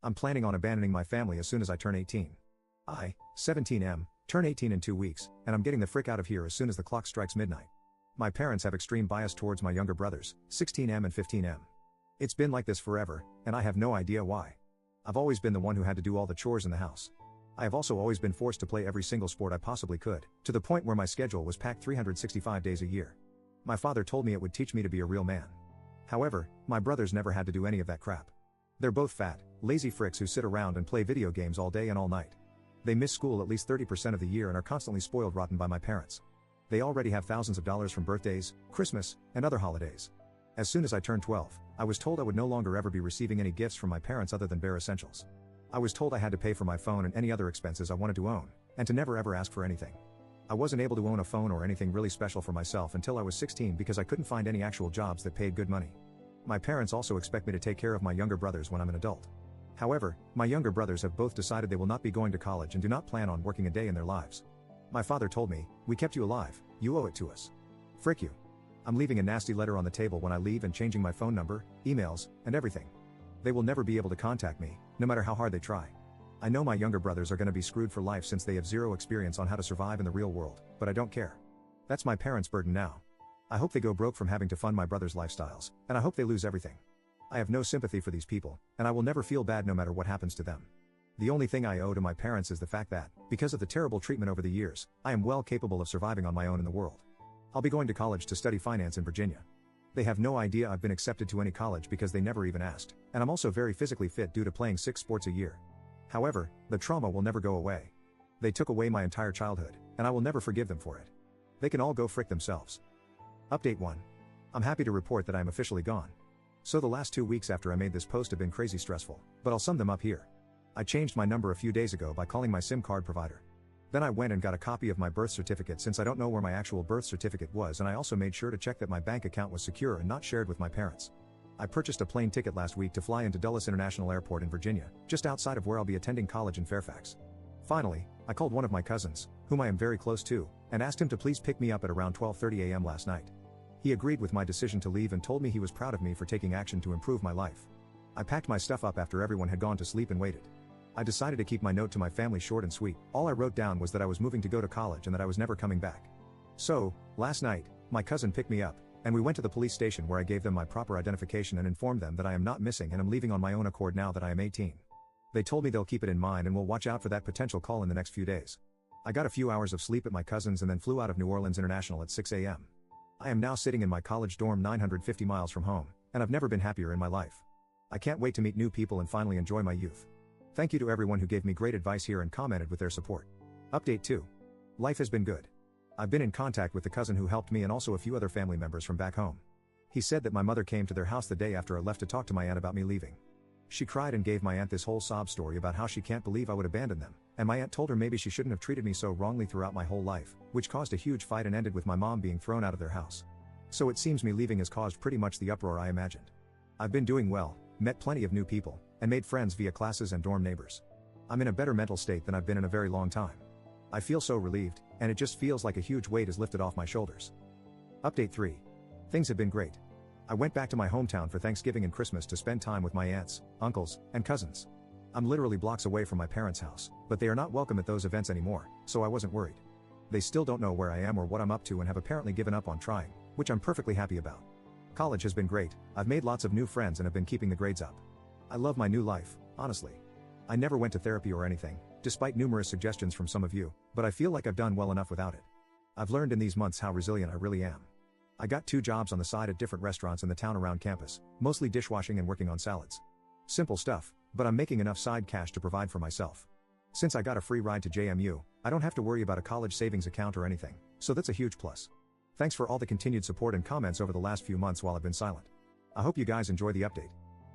I'm planning on abandoning my family as soon as I turn 18. I, 17M, turn 18 in 2 weeks, and I'm getting the frick out of here as soon as the clock strikes midnight. My parents have extreme bias towards my younger brothers, 16M and 15M. It's been like this forever, and I have no idea why. I've always been the one who had to do all the chores in the house. I have also always been forced to play every single sport I possibly could, to the point where my schedule was packed 365 days a year. My father told me it would teach me to be a real man. However, my brothers never had to do any of that crap. They're both fat, lazy fricks who sit around and play video games all day and all night. They miss school at least 30% of the year and are constantly spoiled rotten by my parents. They already have thousands of dollars from birthdays, Christmas, and other holidays. As soon as I turned 12, I was told I would no longer ever be receiving any gifts from my parents other than bare essentials. I was told I had to pay for my phone and any other expenses I wanted to own, and to never ever ask for anything. I wasn't able to own a phone or anything really special for myself until I was 16 because I couldn't find any actual jobs that paid good money. My parents also expect me to take care of my younger brothers when I'm an adult. However, my younger brothers have both decided they will not be going to college and do not plan on working a day in their lives. My father told me, "We kept you alive, you owe it to us. Frick you. I'm leaving a nasty letter on the table when I leave and changing my phone number, emails, and everything. They will never be able to contact me, no matter how hard they try. I know my younger brothers are going to be screwed for life since they have zero experience on how to survive in the real world, but I don't care. That's my parents' burden now. I hope they go broke from having to fund my brothers' lifestyles, and I hope they lose everything. I have no sympathy for these people, and I will never feel bad no matter what happens to them. The only thing I owe to my parents is the fact that, because of the terrible treatment over the years, I am well capable of surviving on my own in the world. I'll be going to college to study finance in Virginia. They have no idea I've been accepted to any college because they never even asked, and I'm also very physically fit due to playing 6 sports a year. However, the trauma will never go away. They took away my entire childhood, and I will never forgive them for it. They can all go frick themselves. Update 1. I'm happy to report that I am officially gone. So the last 2 weeks after I made this post have been crazy stressful, but I'll sum them up here. I changed my number a few days ago by calling my SIM card provider. Then I went and got a copy of my birth certificate since I don't know where my actual birth certificate was, and I also made sure to check that my bank account was secure and not shared with my parents. I purchased a plane ticket last week to fly into Dulles International Airport in Virginia, just outside of where I'll be attending college in Fairfax. Finally, I called one of my cousins, whom I am very close to, and asked him to please pick me up at around 12:30 a.m. last night. He agreed with my decision to leave and told me he was proud of me for taking action to improve my life. I packed my stuff up after everyone had gone to sleep and waited. I decided to keep my note to my family short and sweet. All I wrote down was that I was moving to go to college and that I was never coming back. So, last night, my cousin picked me up, and we went to the police station where I gave them my proper identification and informed them that I am not missing and am leaving on my own accord now that I am 18. They told me they'll keep it in mind and will watch out for that potential call in the next few days. I got a few hours of sleep at my cousin's and then flew out of New Orleans International at 6 a.m. I am now sitting in my college dorm 950 miles from home, and I've never been happier in my life. I can't wait to meet new people and finally enjoy my youth. Thank you to everyone who gave me great advice here and commented with their support. Update 2. Life has been good. I've been in contact with the cousin who helped me and also a few other family members from back home. He said that my mother came to their house the day after I left to talk to my aunt about me leaving. She cried and gave my aunt this whole sob story about how she can't believe I would abandon them, and my aunt told her maybe she shouldn't have treated me so wrongly throughout my whole life, which caused a huge fight and ended with my mom being thrown out of their house. So it seems me leaving has caused pretty much the uproar I imagined. I've been doing well, met plenty of new people, and made friends via classes and dorm neighbors. I'm in a better mental state than I've been in a very long time. I feel so relieved, and it just feels like a huge weight is lifted off my shoulders. Update 3. Things have been great. I went back to my hometown for Thanksgiving and Christmas to spend time with my aunts, uncles, and cousins. I'm literally blocks away from my parents' house, but they are not welcome at those events anymore, so I wasn't worried. They still don't know where I am or what I'm up to and have apparently given up on trying, which I'm perfectly happy about. College has been great, I've made lots of new friends and have been keeping the grades up. I love my new life, honestly. I never went to therapy or anything, despite numerous suggestions from some of you, but I feel like I've done well enough without it. I've learned in these months how resilient I really am. I got 2 jobs on the side at different restaurants in the town around campus, mostly dishwashing and working on salads. Simple stuff, but I'm making enough side cash to provide for myself. Since I got a free ride to JMU, I don't have to worry about a college savings account or anything, so that's a huge plus. Thanks for all the continued support and comments over the last few months while I've been silent. I hope you guys enjoy the update.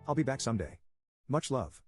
I'll be back someday. Much love.